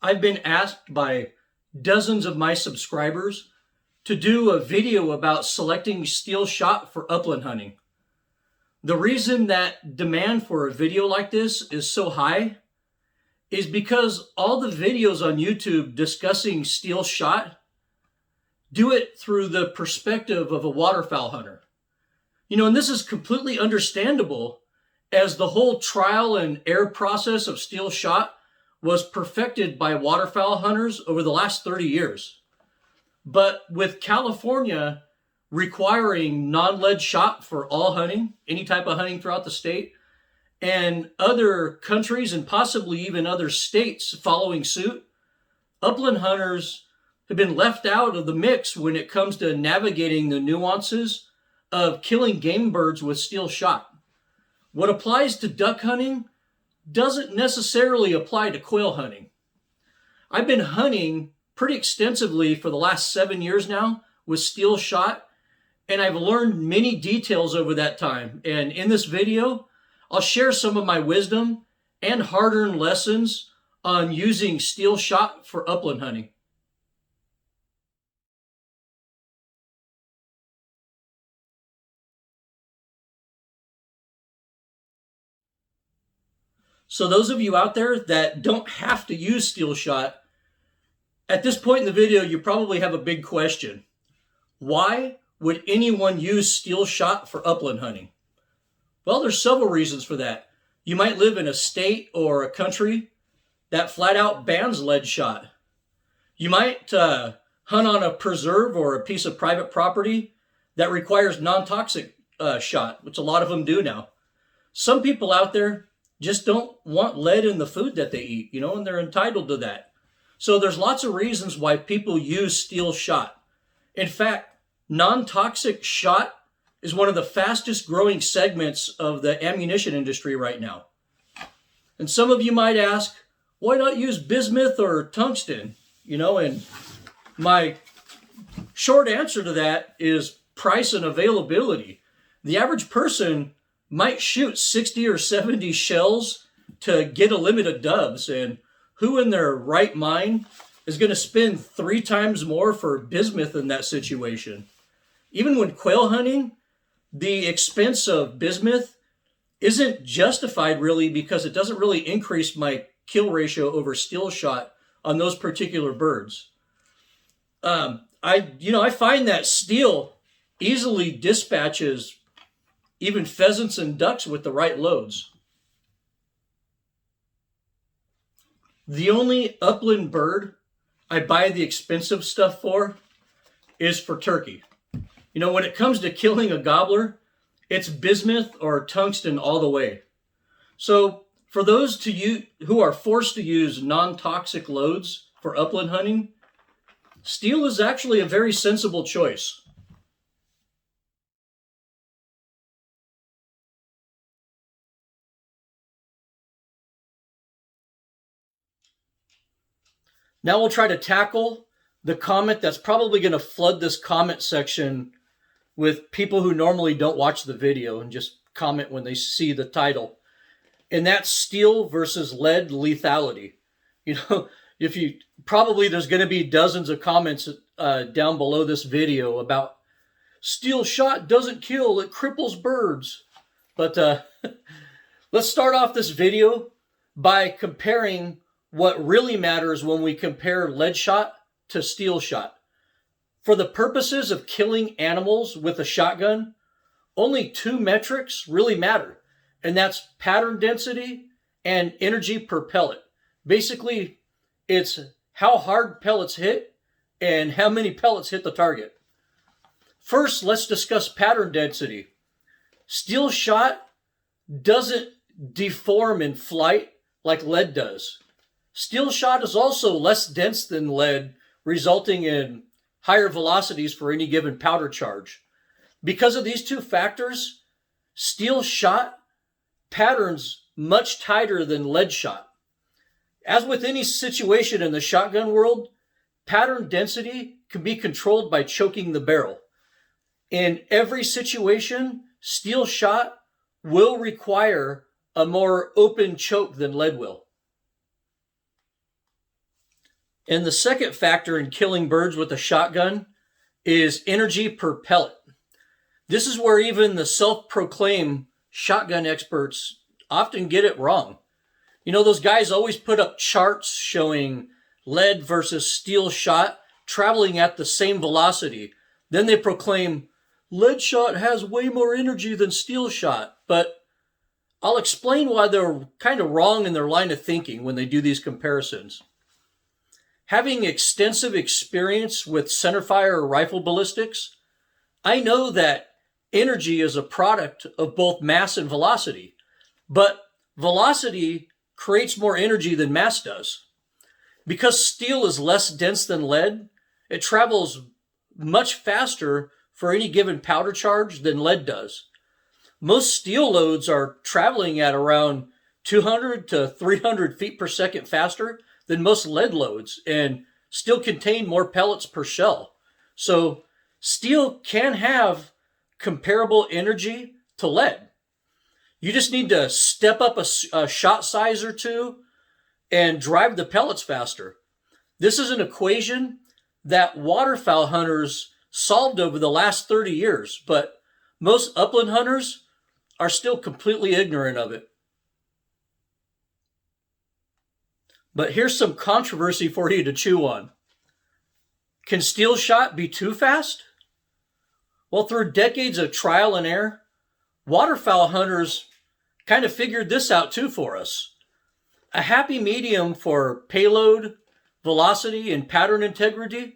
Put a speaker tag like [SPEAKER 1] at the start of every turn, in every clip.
[SPEAKER 1] I've been asked by dozens of my subscribers to do a video about selecting steel shot for upland hunting. The reason that demand for a video like this is so high is because all the videos on YouTube discussing steel shot do it through the perspective of a waterfowl hunter. And this is completely understandable as the whole trial and error process of steel shot was perfected by waterfowl hunters over the last 30 years. But with California requiring non-lead shot for all hunting, any type of hunting throughout the state, and other countries and possibly even other states following suit, upland hunters have been left out of the mix when it comes to navigating the nuances of killing game birds with steel shot. What applies to duck hunting doesn't necessarily apply to quail hunting. I've been hunting pretty extensively for the last 7 years now with steel shot, and I've learned many details over that time. And in this video, I'll share some of my wisdom and hard-earned lessons on using steel shot for upland hunting. So those of you out there that don't have to use steel shot, at this point in the video, you probably have a big question. Why would anyone use steel shot for upland hunting? Well, there's several reasons for that. You might live in a state or a country that flat out bans lead shot. You might hunt on a preserve or a piece of private property that requires non-toxic shot, which a lot of them do now. Some people out there just don't want lead in the food that they eat, and they're entitled to that. So there's lots of reasons why people use steel shot. In fact, non-toxic shot is one of the fastest growing segments of the ammunition industry right now. And some of you might ask, why not use bismuth or tungsten? And my short answer to that is price and availability. The average person might shoot 60 or 70 shells to get a limit of doves, and who in their right mind is going to spend 3 times more for bismuth in that situation? Even when quail hunting, the expense of bismuth isn't justified really because it doesn't really increase my kill ratio over steel shot on those particular birds. I find that steel easily dispatches even pheasants and ducks with the right loads. The only upland bird I buy the expensive stuff for is for turkey. When it comes to killing a gobbler, it's bismuth or tungsten all the way. So for those who are forced to use non-toxic loads for upland hunting, steel is actually a very sensible choice. Now we'll try to tackle the comment that's probably going to flood this comment section with people who normally don't watch the video and just comment when they see the title. And that's steel versus lead lethality. There's going to be dozens of comments down below this video about steel shot doesn't kill, it cripples birds. But let's start off this video by comparing what really matters when we compare lead shot to steel shot. For the purposes of killing animals with a shotgun, only 2 metrics really matter, and that's pattern density and energy per pellet. Basically, it's how hard pellets hit and how many pellets hit the target. First, let's discuss pattern density. Steel shot doesn't deform in flight like lead does. Steel shot is also less dense than lead, resulting in higher velocities for any given powder charge. Because of these 2 factors, steel shot patterns much tighter than lead shot. As with any situation in the shotgun world, pattern density can be controlled by choking the barrel. In every situation, steel shot will require a more open choke than lead will. And the second factor in killing birds with a shotgun is energy per pellet. This is where even the self-proclaimed shotgun experts often get it wrong. You know, those guys always put up charts showing lead versus steel shot traveling at the same velocity. Then they proclaim lead shot has way more energy than steel shot. But I'll explain why they're kind of wrong in their line of thinking when they do these comparisons. Having extensive experience with centerfire rifle ballistics, I know that energy is a product of both mass and velocity, but velocity creates more energy than mass does. Because steel is less dense than lead, it travels much faster for any given powder charge than lead does. Most steel loads are traveling at around 200 to 300 feet per second faster than most lead loads and still contain more pellets per shell. So steel can have comparable energy to lead. You just need to step up a shot size or two and drive the pellets faster. This is an equation that waterfowl hunters solved over the last 30 years, but most upland hunters are still completely ignorant of it. But here's some controversy for you to chew on. Can steel shot be too fast? Well, through decades of trial and error, waterfowl hunters kind of figured this out too for us. A happy medium for payload, velocity, and pattern integrity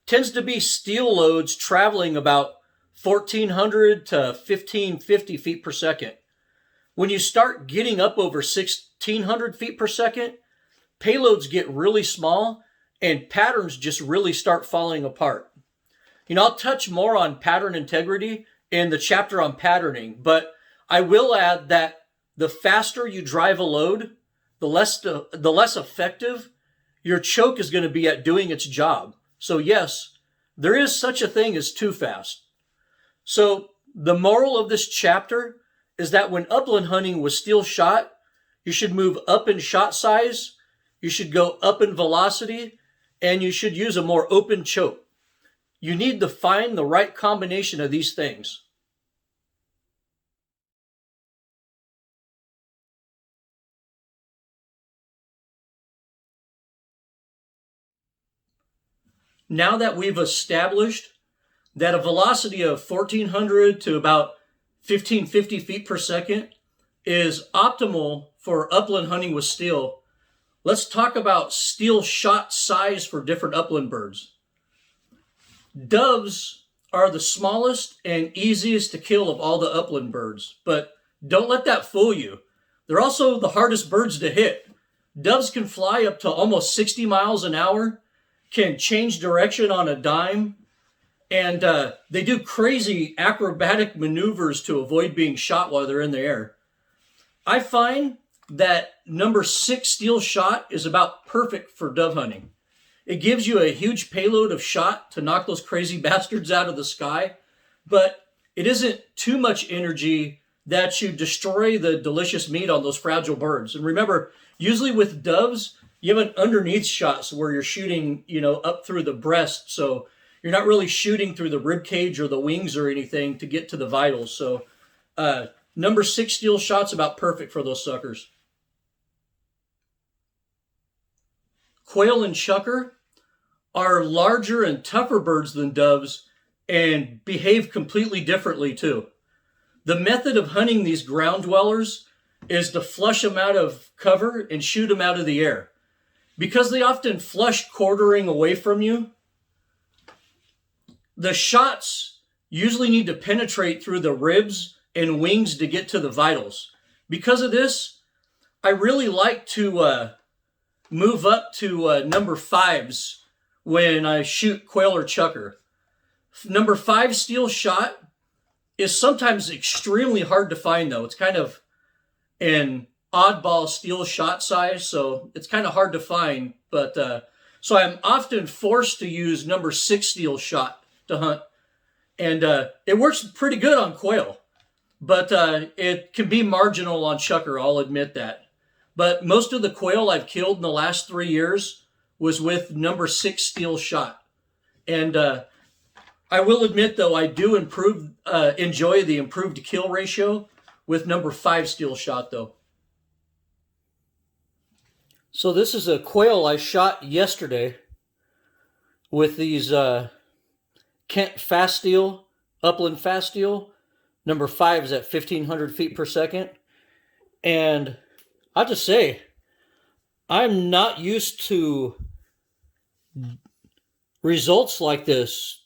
[SPEAKER 1] tends to be steel loads traveling about 1,400 to 1,550 feet per second. When you start getting up over 1,600 feet per second, payloads get really small and patterns just really start falling apart. You know, I'll touch more on pattern integrity in the chapter on patterning, but I will add that the faster you drive a load, the less effective your choke is going to be at doing its job. So yes, there is such a thing as too fast. So the moral of this chapter is that when upland hunting with steel shot, you should move up in shot size, you should go up in velocity, and you should use a more open choke. You need to find the right combination of these things. Now that we've established that a velocity of 1,400 to about 1,550 feet per second is optimal for upland hunting with steel, let's talk about steel shot size for different upland birds. Doves are the smallest and easiest to kill of all the upland birds, but don't let that fool you. They're also the hardest birds to hit. Doves can fly up to almost 60 miles an hour, can change direction on a dime, and they do crazy acrobatic maneuvers to avoid being shot while they're in the air. I find that number 6 steel shot is about perfect for dove hunting. It gives you a huge payload of shot to knock those crazy bastards out of the sky, but it isn't too much energy that you destroy the delicious meat on those fragile birds. And remember, usually with doves, you have an underneath shot where you're shooting, up through the breast. So you're not really shooting through the rib cage or the wings or anything to get to the vitals. So number 6 steel shot's about perfect for those suckers. Quail and chukar are larger and tougher birds than doves and behave completely differently too. The method of hunting these ground dwellers is to flush them out of cover and shoot them out of the air. Because they often flush quartering away from you, the shots usually need to penetrate through the ribs and wings to get to the vitals. Because of this, I really like to move up to number 5s when I shoot quail or chukar. Number 5 steel shot is sometimes extremely hard to find though. It's kind of an oddball steel shot size, so it's kind of hard to find. But so I'm often forced to use number 6 steel shot to hunt. And it works pretty good on quail, but it can be marginal on chukar, I'll admit that. But most of the quail I've killed in the last 3 years was with number 6 steel shot. And I will admit, though, I do enjoy the improved kill ratio with number 5 steel shot, though. So this is a quail I shot yesterday with these Kent fast steel, Upland fast steel. Number 5 is at 1,500 feet per second. And I'll just say, I'm not used to results like this,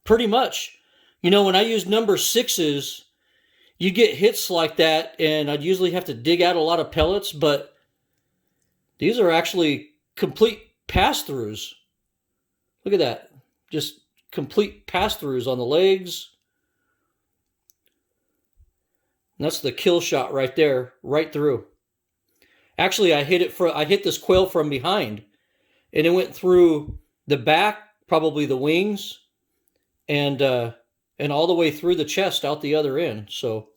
[SPEAKER 1] pretty much. You know, when I use number 6s, you get hits like that, and I'd usually have to dig out a lot of pellets, but these are actually complete pass-throughs. Look at that. Just complete pass-throughs on the legs. And that's the kill shot right there, right through. Actually, I hit this quail from behind, and it went through the back, probably the wings, and all the way through the chest out the other end. So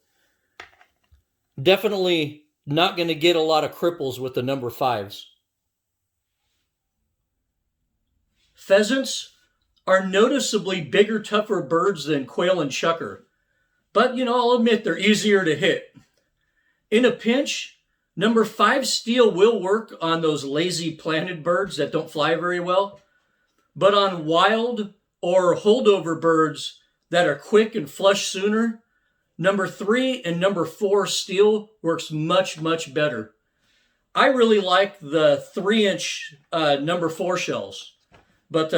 [SPEAKER 1] definitely not going to get a lot of cripples with the number 5s. Pheasants are noticeably bigger, tougher birds than quail and chukar. But, you know, I'll admit they're easier to hit. In a pinch, number 5 steel will work on those lazy planted birds that don't fly very well. But on wild or holdover birds that are quick and flush sooner, number 3 and number 4 steel works much, much better. I really like the 3-inch number 4 shells. But,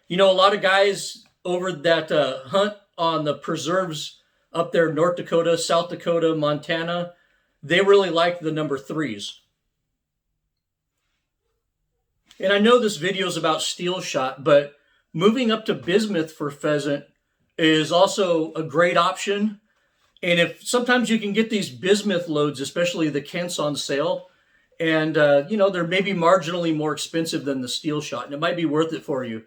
[SPEAKER 1] you know, a lot of guys over that hunt on the preserves up there, North Dakota, South Dakota, Montana, they really like the number 3s. And I know this video is about steel shot, but moving up to bismuth for pheasant is also a great option. And if sometimes you can get these bismuth loads, especially the Kents, on sale, and you know, they're maybe marginally more expensive than the steel shot, and it might be worth it for you.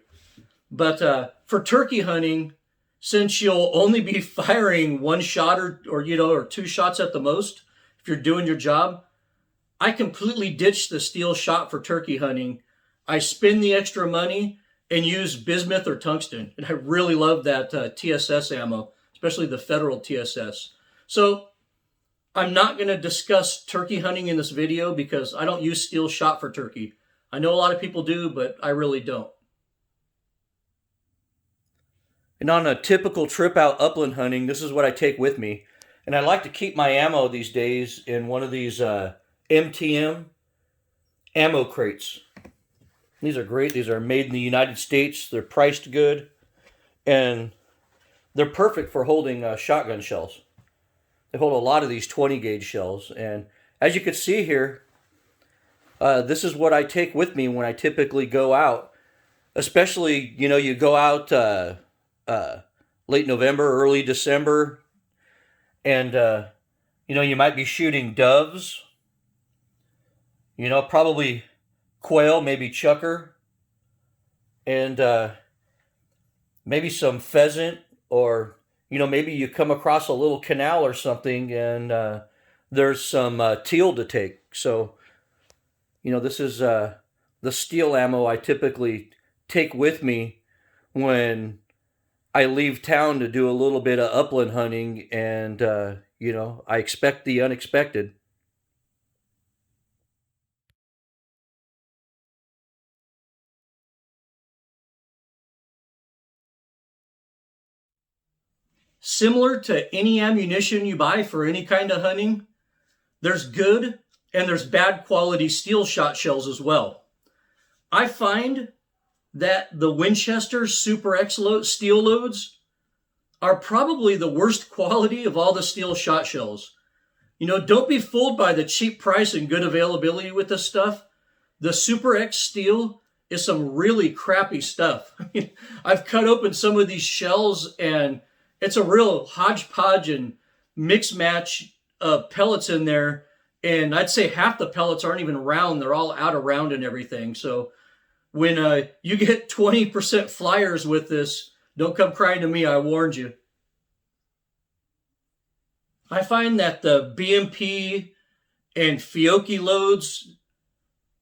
[SPEAKER 1] But for turkey hunting, since you'll only be firing 1 shot or 2 shots at the most if you're doing your job, I completely ditched the steel shot for turkey hunting. I spend the extra money and use bismuth or tungsten. And I really love that TSS ammo, especially the Federal TSS. So I'm not going to discuss turkey hunting in this video because I don't use steel shot for turkey. I know a lot of people do, but I really don't. And on a typical trip out upland hunting, this is what I take with me. And I like to keep my ammo these days in one of these MTM ammo crates. These are great. These are made in the United States. They're priced good. And they're perfect for holding shotgun shells. They hold a lot of these 20 gauge shells. And as you can see here, this is what I take with me when I typically go out. Especially, you know, you go out late November, early December. And, you know, you might be shooting doves. You know, probably quail, maybe chukar, and maybe some pheasant, or, you know, maybe you come across a little canal or something and there's some teal to take. So, you know, this is the steel ammo I typically take with me when I leave town to do a little bit of upland hunting, and, you know, I expect the unexpected. Similar to any ammunition you buy for any kind of hunting, there's good and there's bad quality steel shot shells as well. I find that the Winchester Super X steel loads are probably the worst quality of all the steel shot shells. You know, don't be fooled by the cheap price and good availability with this stuff. The Super X steel is some really crappy stuff. I mean, I've cut open some of these shells and it's a real hodgepodge and mix match of pellets in there. And I'd say half the pellets aren't even round. They're all out of round and everything. So when you get 20% flyers with this, don't come crying to me. I warned you. I find that the BMP and Fiocchi loads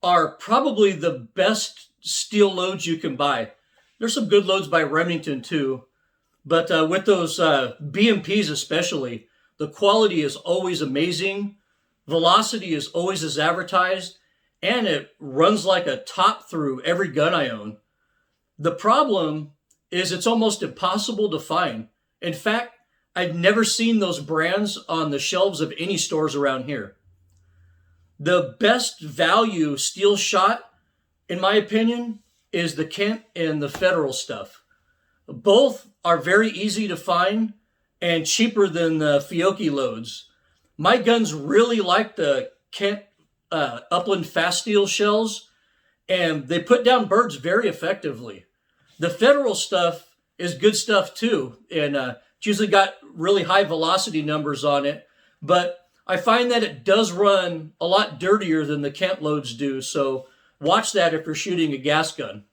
[SPEAKER 1] are probably the best steel loads you can buy. There's some good loads by Remington too, but with those BMPs especially, the quality is always amazing. Velocity is always as advertised, and it runs like a top through every gun I own. The problem is it's almost impossible to find. In fact, I've never seen those brands on the shelves of any stores around here. The best value steel shot, in my opinion, is the Kent and the Federal stuff. Both are very easy to find and cheaper than the Fiocchi loads. My guns really like the Kent Upland fast steel shells, and they put down birds very effectively. The Federal stuff is good stuff too, and it's usually got really high velocity numbers on it, but I find that it does run a lot dirtier than the Kent loads do, so watch that if you're shooting a gas gun.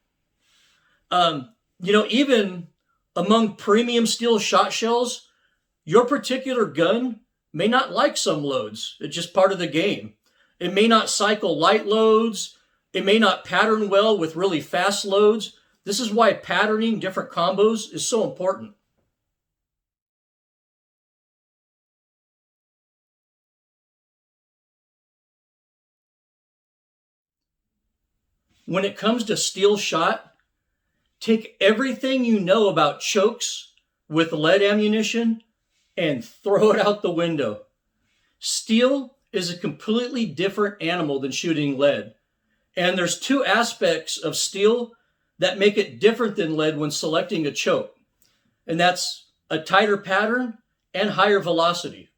[SPEAKER 1] Even among premium steel shot shells, your particular gun may not like some loads. It's just part of the game. It may not cycle light loads. It may not pattern well with really fast loads. This is why patterning different combos is so important. When it comes to steel shot, take everything you know about chokes with lead ammunition and throw it out the window. Steel is a completely different animal than shooting lead. And there's two aspects of steel that make it different than lead when selecting a choke. And that's a tighter pattern and higher velocity.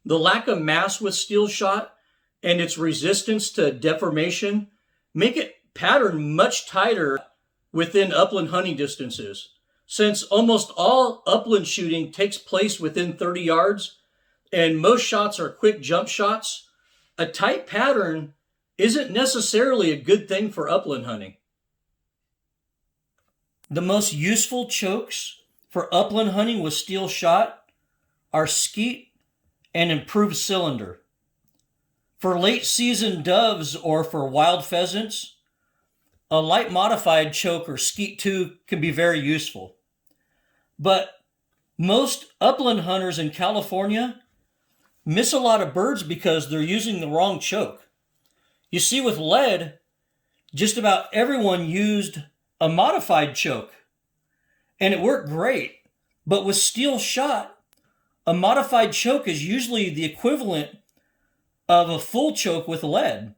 [SPEAKER 1] The lack of mass with steel shot and its resistance to deformation make it pattern much tighter within upland hunting distances. Since almost all upland shooting takes place within 30 yards and most shots are quick jump shots, a tight pattern isn't necessarily a good thing for upland hunting. The most useful chokes for upland hunting with steel shot are skeet and improved cylinder. For late season doves or for wild pheasants, a light modified choke or skeet 2 can be very useful. But most upland hunters in California miss a lot of birds because they're using the wrong choke. You see, with lead, just about everyone used a modified choke, and it worked great. But with steel shot, a modified choke is usually the equivalent of a full choke with lead.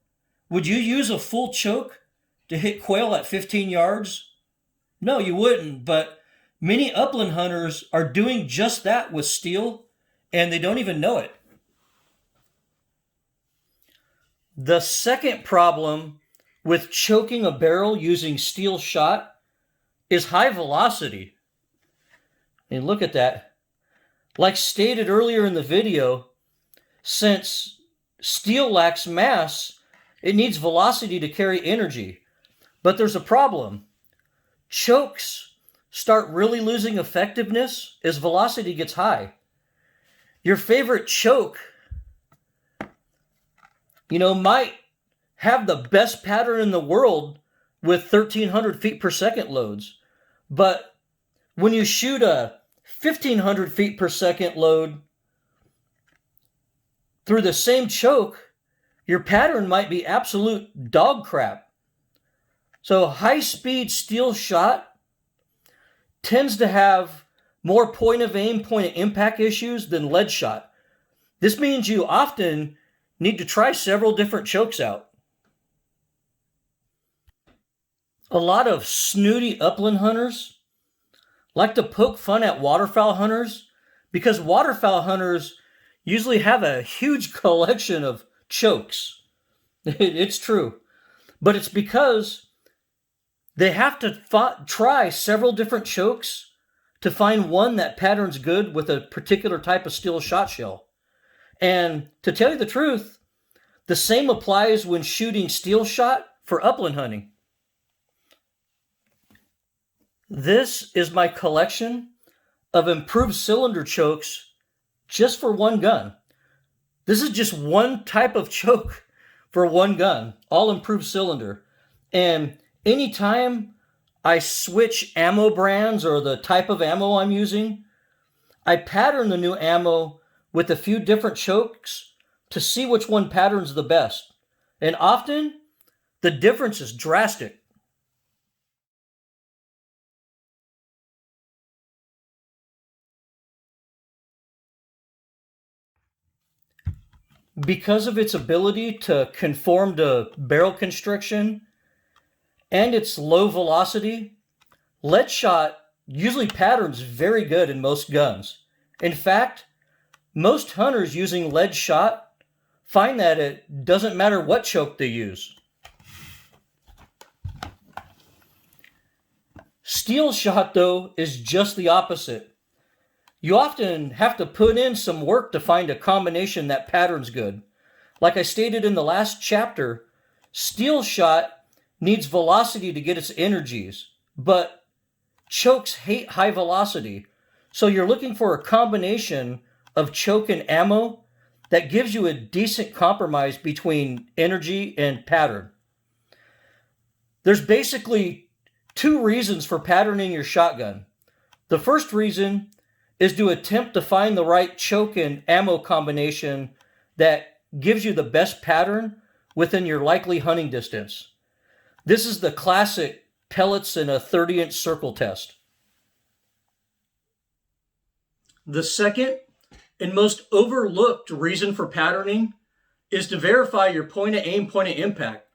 [SPEAKER 1] Would you use a full choke to hit quail at 15 yards? No, you wouldn't, but many upland hunters are doing just that with steel, and they don't even know it. The second problem with choking a barrel using steel shot is high velocity. And look at that. Like stated earlier in the video, since steel lacks mass, it needs velocity to carry energy. But there's a problem. Chokes start really losing effectiveness as velocity gets high. Your favorite choke, might have the best pattern in the world with 1,300 feet per second loads. But when you shoot a 1,500 feet per second load through the same choke, your pattern might be absolute dog crap. So high-speed steel shot tends to have more point of aim, point of impact issues than lead shot. This means you often need to try several different chokes out. A lot of snooty upland hunters like to poke fun at waterfowl hunters because waterfowl hunters usually have a huge collection of chokes. It's true. But it's because they have to try several different chokes to find one that patterns good with a particular type of steel shot shell. And to tell you the truth, the same applies when shooting steel shot for upland hunting. This is my collection of improved cylinder chokes just for one gun. This is just one type of choke for one gun, all improved cylinder. And anytime I switch ammo brands or the type of ammo I'm using, I pattern the new ammo with a few different chokes to see which one patterns the best. And often, the difference is drastic. Because of its ability to conform to barrel constriction and its low velocity, lead shot usually patterns very good in most guns. In fact, most hunters using lead shot find that it doesn't matter what choke they use. Steel shot, though, is just the opposite. You often have to put in some work to find a combination that patterns good. Like I stated in the last chapter, steel shot needs velocity to get its energies, but chokes hate high velocity. So you're looking for a combination of choke and ammo that gives you a decent compromise between energy and pattern. There's basically two reasons for patterning your shotgun. The first reason is to attempt to find the right choke and ammo combination that gives you the best pattern within your likely hunting distance. This is the classic pellets in a 30-inch circle test. The second and most overlooked reason for patterning is to verify your point of aim, point of impact.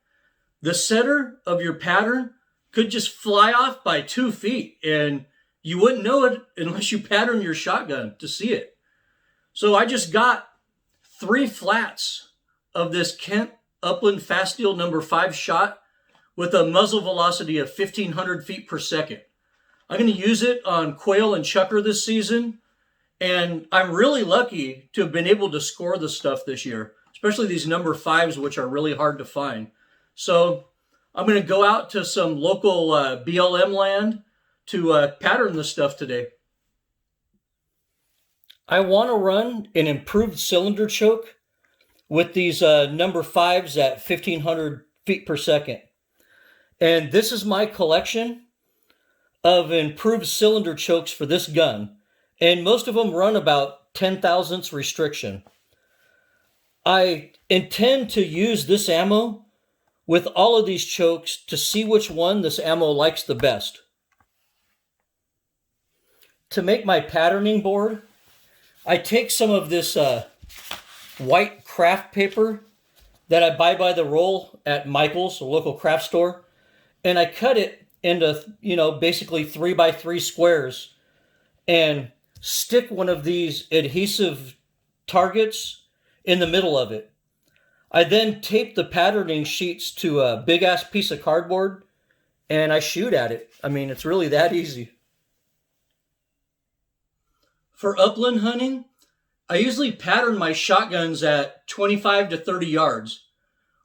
[SPEAKER 1] The center of your pattern could just fly off by 2 feet and you wouldn't know it unless you pattern your shotgun to see it. So I just got 3 flats of this Kent Upland Fast Steel number 5 shot with a muzzle velocity of 1,500 feet per second. I'm going to use it on quail and chukar this season, and I'm really lucky to have been able to score the stuff this year, especially these number 5s, which are really hard to find. So I'm going to go out to some local BLM land to pattern the stuff today. I want to run an improved cylinder choke with these number 5s at 1,500 feet per second. And this is my collection of improved cylinder chokes for this gun. And most of them run about 10 thousandths restriction. I intend to use this ammo with all of these chokes to see which one this ammo likes the best. To make my patterning board, I take some of this white craft paper that I buy by the roll at Michael's, a local craft store, and I cut it into, basically 3x3 squares and stick one of these adhesive targets in the middle of it. I then tape the patterning sheets to a big-ass piece of cardboard and I shoot at it. I mean, it's really that easy. For upland hunting, I usually pattern my shotguns at 25 to 30 yards.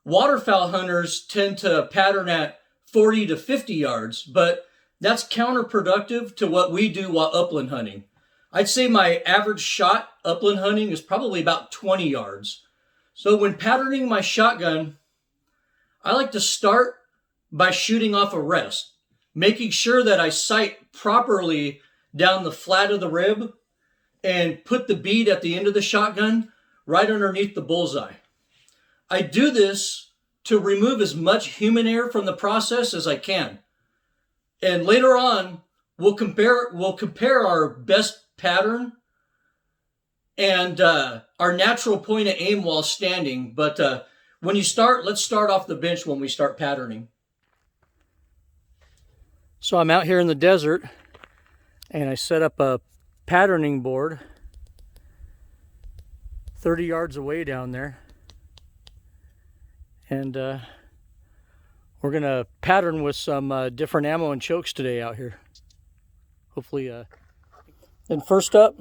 [SPEAKER 1] Waterfowl hunters tend to pattern at 40 to 50 yards, but that's counterproductive to what we do while upland hunting. I'd say my average shot upland hunting is probably about 20 yards. So when patterning my shotgun, I like to start by shooting off a rest, making sure that I sight properly down the flat of the rib and put the bead at the end of the shotgun right underneath the bullseye. I do this to remove as much human error from the process as I can. And later on, we'll compare our best pattern and our natural point of aim while standing. But when you start, let's start off the bench when we start patterning. So I'm out here in the desert and I set up a patterning board 30 yards away down there, and we're gonna pattern with some different ammo and chokes today out here, hopefully. And first up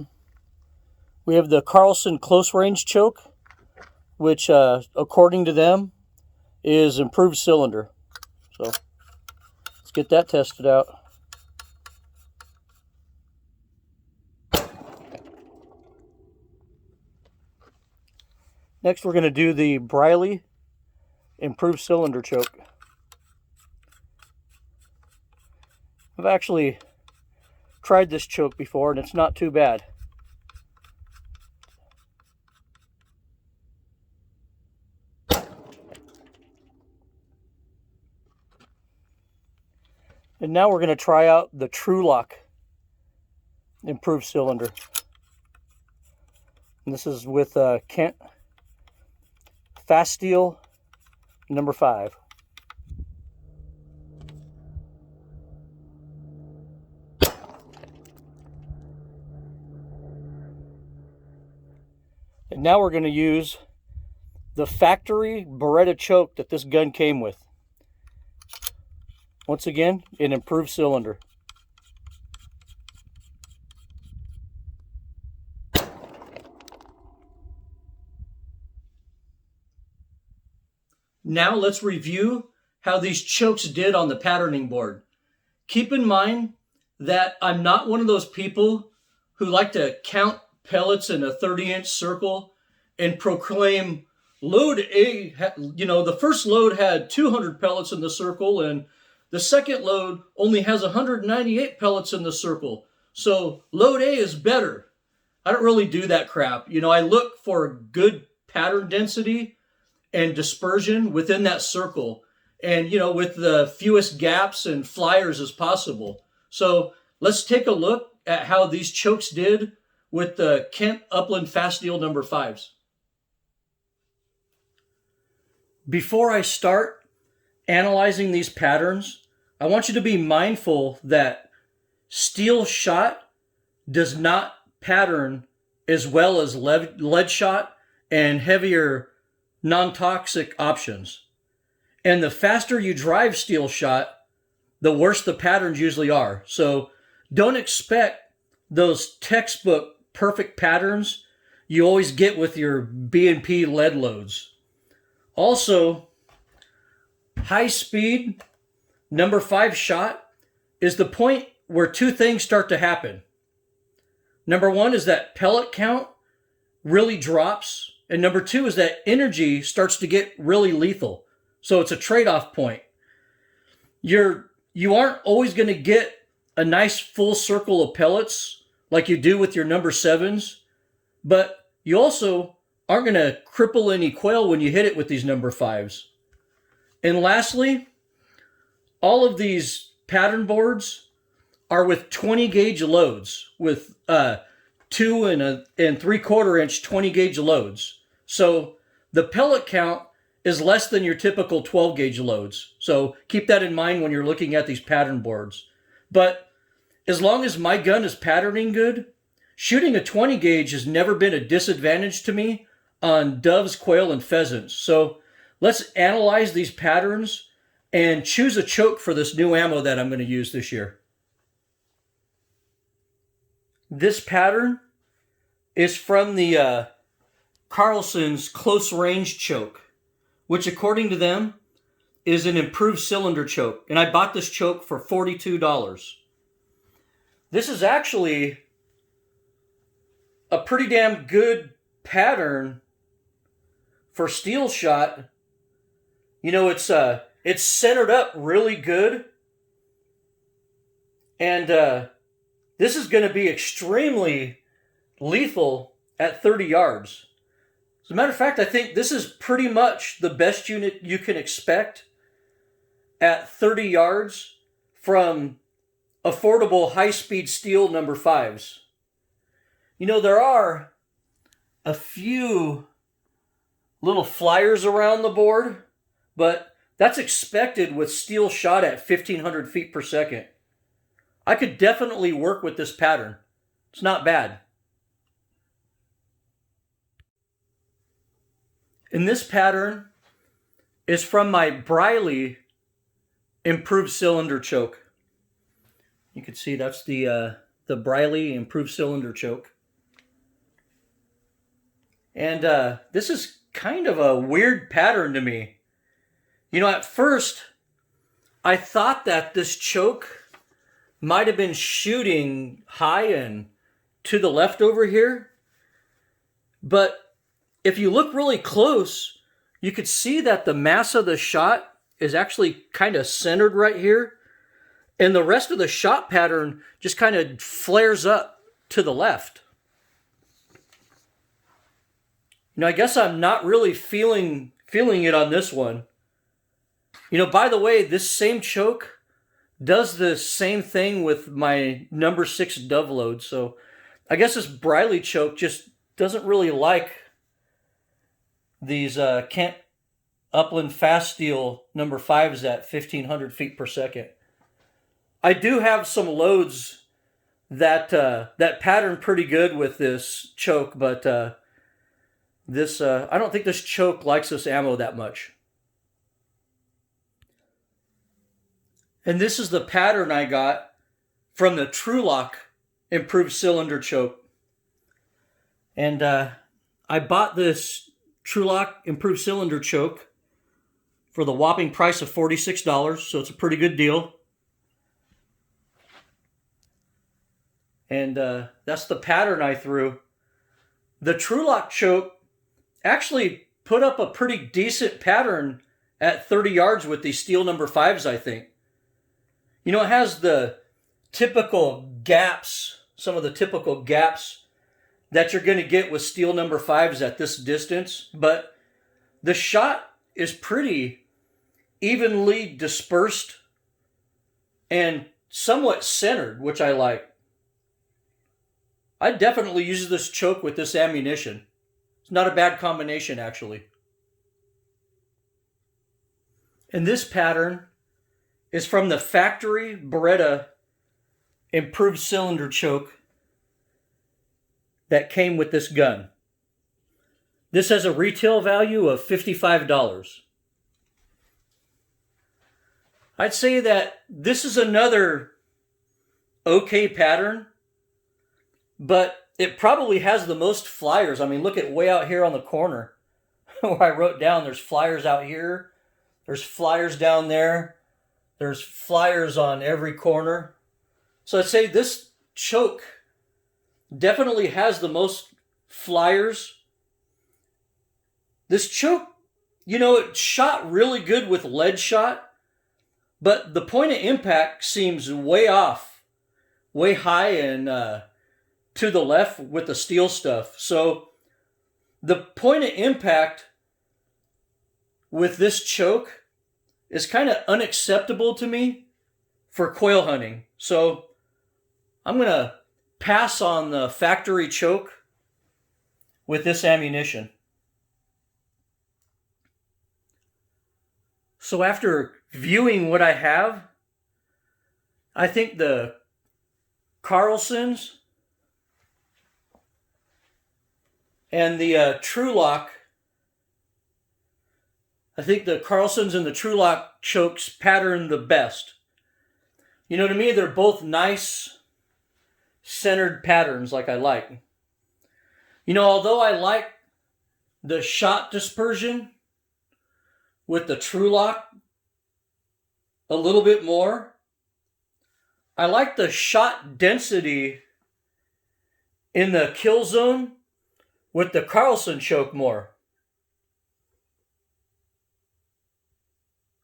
[SPEAKER 1] we have the Carlson close range choke, which according to them is improved cylinder. So let's get that tested out. Next, we're going to do the Briley improved cylinder choke. I've actually tried this choke before and it's not too bad. And now we're going to try out the True-Lock improved cylinder. And this is with Kent Fast Steel number 5. And now we're going to use the factory Beretta choke that this gun came with. Once again, an improved cylinder. Now let's review how these chokes did on the patterning board. Keep in mind that I'm not one of those people who like to count pellets in a 30-inch circle and proclaim load A, the first load had 200 pellets in the circle and the second load only has 198 pellets in the circle. So load A is better. I don't really do that crap. I look for good pattern density and dispersion within that circle. And, with the fewest gaps and flyers as possible. So let's take a look at how these chokes did with the Kent Upland Fast Steel number 5s. Before I start analyzing these patterns, I want you to be mindful that steel shot does not pattern as well as lead shot and heavier non-toxic options. And the faster you drive steel shot, the worse the patterns usually are. So don't expect those textbook perfect patterns you always get with your B&P lead loads. Also, high speed number 5 shot is the point where two things start to happen. Number 1 is that pellet count really drops, and number 2 is that energy starts to get really lethal. So it's a trade-off point. You aren't always going to get a nice full circle of pellets like you do with your number 7s, but you also aren't going to cripple any quail when you hit it with these number 5s. And lastly, all of these pattern boards are with 20 gauge loads, with 2 and 3/4 inch 20 gauge loads. So the pellet count is less than your typical 12 gauge loads. So keep that in mind when you're looking at these pattern boards. But as long as my gun is patterning good, shooting a 20 gauge has never been a disadvantage to me on doves, quail, and pheasants. So let's analyze these patterns and choose a choke for this new ammo that I'm going to use this year. This pattern is from the Carlson's close range choke, which according to them is an improved cylinder choke. And I bought this choke for $42. This is actually a pretty damn good pattern for steel shot. It's centered up really good. And this is going to be extremely lethal at 30 yards. As a matter of fact, I think this is pretty much the best unit you can expect at 30 yards from affordable high-speed steel number 5s. There are a few little flyers around the board, but that's expected with steel shot at 1,500 feet per second. I could definitely work with this pattern. It's not bad. And this pattern is from my Briley improved cylinder choke. You can see that's the Briley improved cylinder choke. And this is kind of a weird pattern to me. At first, I thought that this choke might have been shooting high and to the left over here. But if you look really close, you could see that the mass of the shot is actually kind of centered right here. And the rest of the shot pattern just kind of flares up to the left. You know, I guess I'm not really feeling it on this one. You know, by the way, this same choke does the same thing with my number 6 dove load. So I guess this Briley choke just doesn't really like these Kent Upland Fast Steel number 5s at 1500 feet per second. I do have some loads that pattern pretty good with this choke, but this I don't think this choke likes this ammo that much. And this is the pattern I got from the Trulock improved cylinder choke. And I bought this Trulock improved cylinder choke for the whopping price of $46, so it's a pretty good deal. And that's the pattern I threw. The Trulock choke actually put up a pretty decent pattern at 30 yards with these steel number 5s, I think. You know, it has the typical gaps, some of the typical gaps that you're going to get with steel number 5s at this distance, but the shot is pretty evenly dispersed and somewhat centered, which I like. I definitely use this choke with this ammunition. It's not a bad combination, actually. And this pattern is from the factory Beretta improved cylinder choke that came with this gun. This has a retail value of $55. I'd say that this is another okay pattern, but it probably has the most flyers. I mean, look at way out here on the corner where I wrote down there's flyers out here. There's flyers down there. There's flyers on every corner. So I'd say this choke definitely has the most flyers. This choke, you know, it shot really good with lead shot, but the point of impact seems way off, way high and to the left with the steel stuff. So the point of impact with this choke is kind of unacceptable to me for quail hunting. So I'm going to pass on the factory choke with this ammunition. So after viewing what I have, I think the Carlsons and the Trulock, I think the Carlsons and the Trulock chokes pattern the best. You know, to me, they're both nice, centered patterns like I like. You know, although I like the shot dispersion with the Trulock a little bit more, I like the shot density in the kill zone with the Carlson choke more.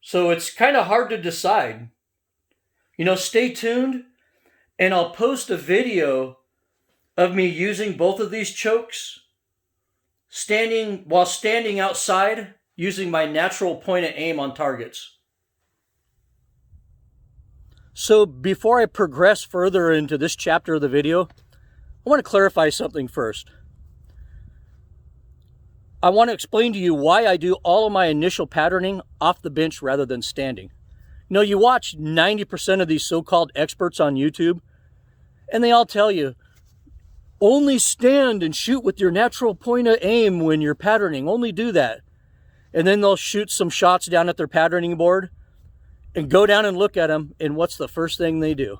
[SPEAKER 1] So it's kind of hard to decide. You know, stay tuned and I'll post a video of me using both of these chokes while standing outside using my natural point of aim on targets. So before I progress further into this chapter of the video, I want to clarify something first. I want to explain to you why I do all of my initial patterning off the bench rather than standing. You know, you watch 90% of these so-called experts on YouTube, and they all tell you, only stand and shoot with your natural point of aim when you're patterning. Only do that. And then they'll shoot some shots down at their patterning board and go down and look at them, and what's the first thing they do?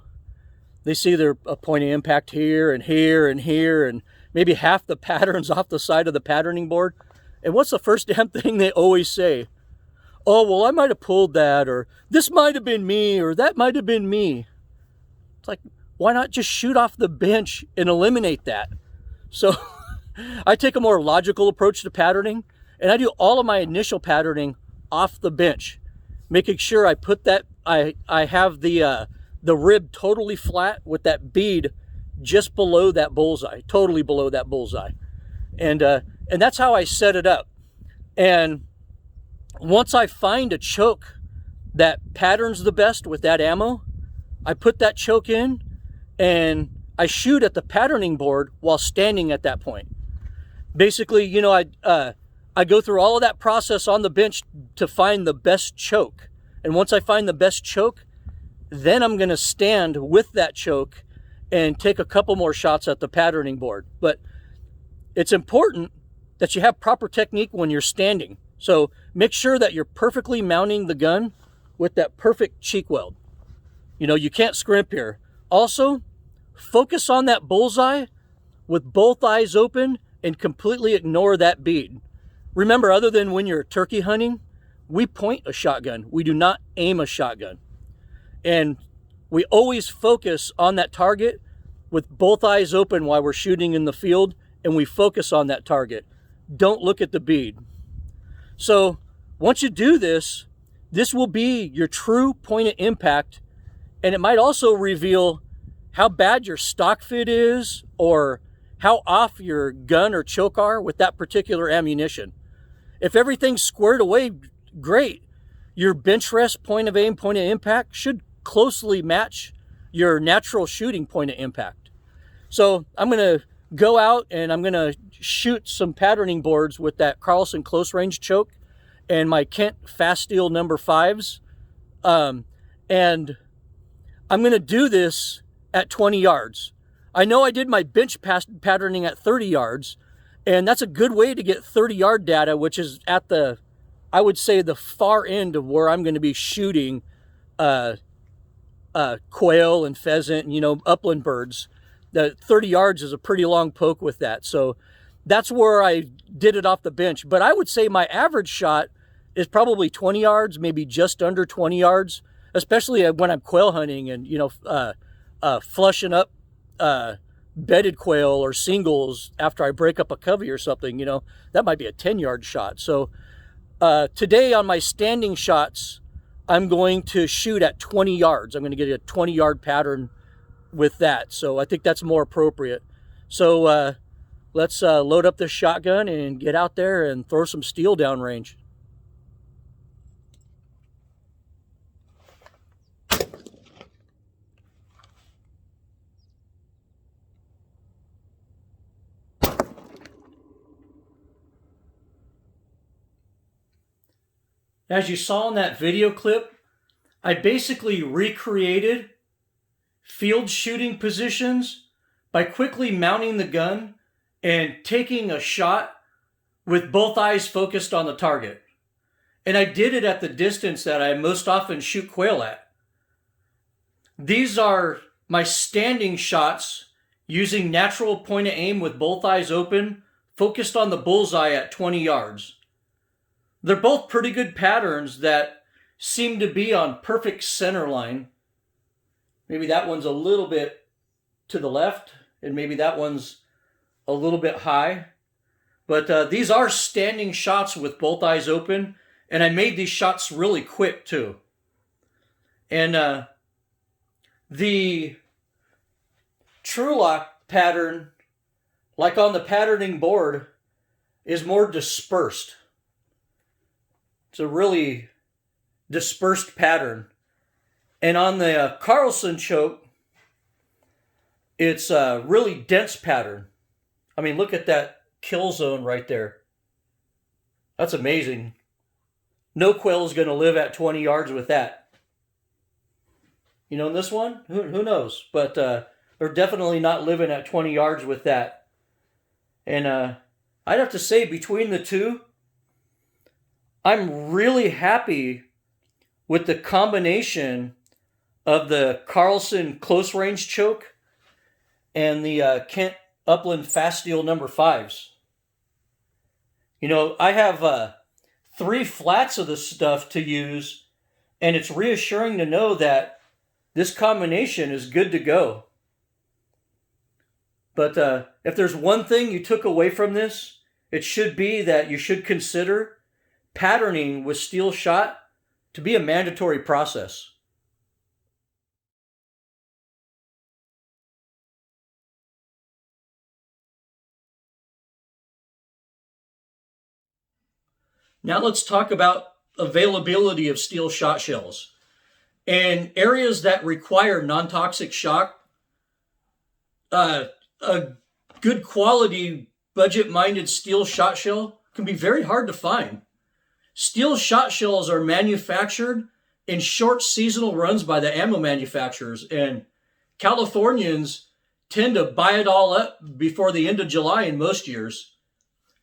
[SPEAKER 1] They see their point of impact here and here and here, and maybe half the patterns off the side of the patterning board. And what's the first damn thing they always say? Oh, well, I might have pulled that, or this might have been me, or that might have been me. It's like, why not just shoot off the bench and eliminate that? So I take a more logical approach to patterning, And I do all of my initial patterning off the bench, making sure I put that, I have the rib totally flat with that bead just below that bullseye, totally below that bullseye. And that's how I set it up. And once I find a choke that patterns the best with that ammo, I put that choke in and I shoot at the patterning board while standing at that point. Basically, you know, I go through all of that process on the bench to find the best choke. And once I find the best choke, then I'm going to stand with that choke and take a couple more shots at the patterning board. But it's important that you have proper technique when you're standing. So make sure that you're perfectly mounting the gun with that perfect cheek weld. You know, you can't scrimp here. Also, focus on that bullseye with both eyes open and completely ignore that bead. Remember, other than when you're turkey hunting, we point a shotgun. We do not aim a shotgun. And we always focus on that target with both eyes open while we're shooting in the field, and we focus on that target. Don't look at the bead. So once you do this, this will be your true point of impact, and it might also reveal how bad your stock fit is or how off your gun or choke are with that particular ammunition. If everything's squared away, great. Your bench rest point of aim, point of impact should closely match your natural shooting point of impact. So I'm going to go out and I'm going to shoot some patterning boards with that Carlson close range choke and my Kent fast steel number 5s. And I'm going to do this at 20 yards. I know I did my bench patterning at 30 yards, and that's a good way to get 30-yard data, which is at the, I would say, the far end of where I'm going to be shooting quail and pheasant and, you know, upland birds. The 30 yards is a pretty long poke with that. So that's where I did it off the bench. But I would say my average shot is probably 20 yards, maybe just under 20 yards, especially when I'm quail hunting and, you know, flushing up bedded quail or singles after I break up a covey or something. You know, that might be a 10-yard shot. So today on my standing shots, I'm going to shoot at 20 yards. I'm going to get a 20-yard pattern with that. So I think that's more appropriate. So let's load up this shotgun and get out there and throw some steel downrange. As you saw in that video clip, I basically recreated field shooting positions by quickly mounting the gun and taking a shot with both eyes focused on the target. And I did it at the distance that I most often shoot quail at. These are my standing shots using natural point of aim with both eyes open, focused on the bullseye at 20 yards. They're both pretty good patterns that seem to be on perfect center line. Maybe that one's a little bit to the left, and maybe that one's a little bit high. But these are standing shots with both eyes open, and I made these shots really quick too. And the True Lock pattern, like on the patterning board, is more dispersed. It's a really dispersed pattern. And on the Carlson choke, it's a really dense pattern. I mean, look at that kill zone right there. That's amazing. No quail is going to live at 20 yards with that. You know, in this one, who knows? But they're definitely not living at 20 yards with that. And I'd have to say, between the two, I'm really happy with the combination of the Carlson close range choke and the Kent Upland fast steel number 5s. You know, I have 3 flats of the stuff to use, and it's reassuring to know that this combination is good to go. But if there's one thing you took away from this, it should be that you should consider patterning with steel shot to be a mandatory process. Now let's talk about availability of steel shot shells. In areas that require non-toxic shock, a good quality, budget-minded steel shot shell can be very hard to find. Steel shot shells are manufactured in short seasonal runs by the ammo manufacturers, and Californians tend to buy it all up before the end of July in most years.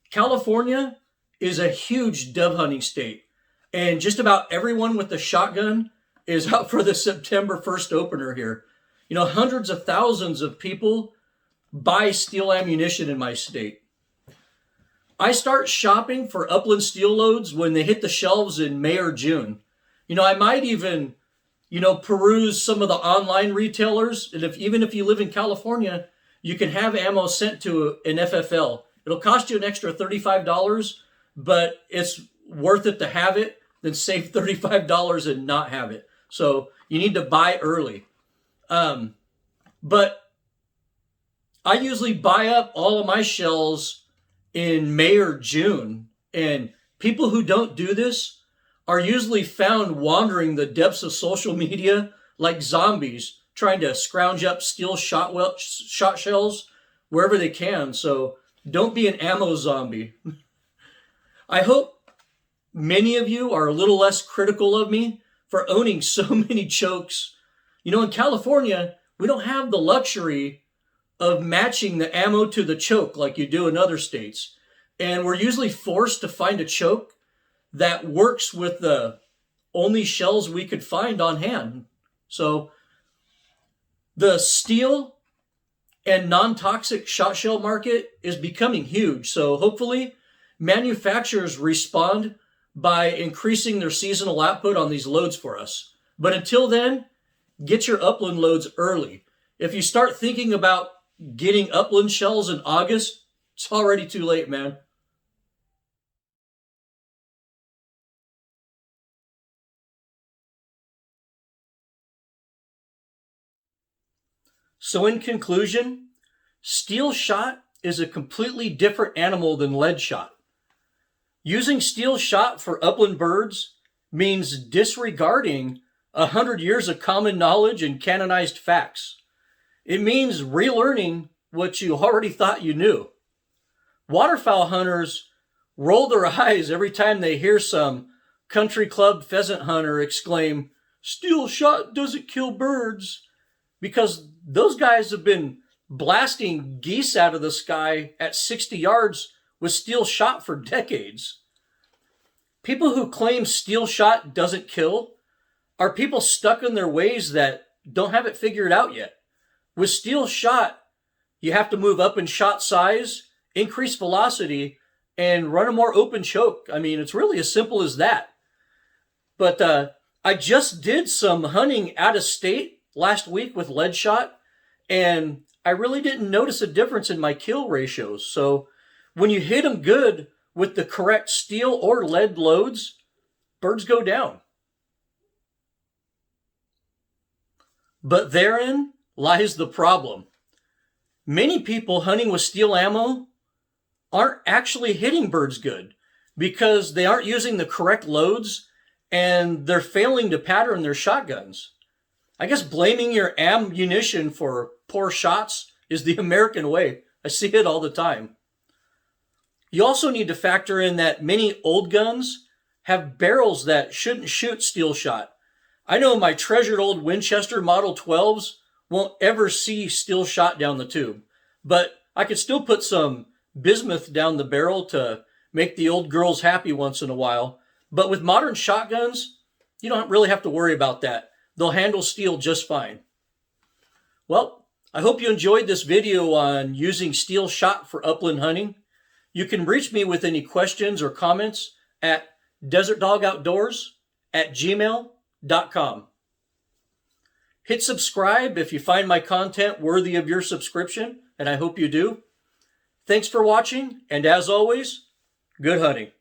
[SPEAKER 1] California is a huge dove hunting state, and just about everyone with a shotgun is out for the September 1st opener here. You know, hundreds of thousands of people buy steel ammunition in my state. I start shopping for Upland steel loads when they hit the shelves in May or June. You know, I might even, peruse some of the online retailers. And even if you live in California, you can have ammo sent to an FFL. It'll cost you an extra $35, but it's worth it to have it than save $35 and not have it. So you need to buy early. But I usually buy up all of my shells in May or June. And people who don't do this are usually found wandering the depths of social media like zombies, trying to scrounge up steel shot shells wherever they can. So don't be an ammo zombie. I hope many of you are a little less critical of me for owning so many chokes. You know, in California, we don't have the luxury of matching the ammo to the choke like you do in other states. And we're usually forced to find a choke that works with the only shells we could find on hand. So the steel and non-toxic shot shell market is becoming huge. So hopefully manufacturers respond by increasing their seasonal output on these loads for us. But until then, get your Upland loads early. If you start thinking about getting Upland shells in August, it's already too late, man. So in conclusion, steel shot is a completely different animal than lead shot. Using steel shot for upland birds means disregarding 100 years of common knowledge and canonized facts. It means relearning what you already thought you knew. Waterfowl hunters roll their eyes every time they hear some country club pheasant hunter exclaim, "Steel shot doesn't kill birds," because those guys have been blasting geese out of the sky at 60 yards with steel shot for decades. People who claim steel shot doesn't kill are people stuck in their ways that don't have it figured out yet. With steel shot, you have to move up in shot size, increase velocity, and run a more open choke. I mean, it's really as simple as that. But I just did some hunting out of state last week with lead shot, and I really didn't notice a difference in my kill ratios. So when you hit them good with the correct steel or lead loads, birds go down. But therein lies the problem. Many people hunting with steel ammo aren't actually hitting birds good because they aren't using the correct loads and they're failing to pattern their shotguns. I guess blaming your ammunition for poor shots is the American way. I see it all the time. You also need to factor in that many old guns have barrels that shouldn't shoot steel shot. I know my treasured old Winchester Model 12s won't ever see steel shot down the tube, but I could still put some bismuth down the barrel to make the old girls happy once in a while. But with modern shotguns, you don't really have to worry about that. They'll handle steel just fine. Well, I hope you enjoyed this video on using steel shot for upland hunting. You can reach me with any questions or comments at desertdogoutdoors@gmail.com. Hit subscribe if you find my content worthy of your subscription, and I hope you do. Thanks for watching, and as always, good hunting.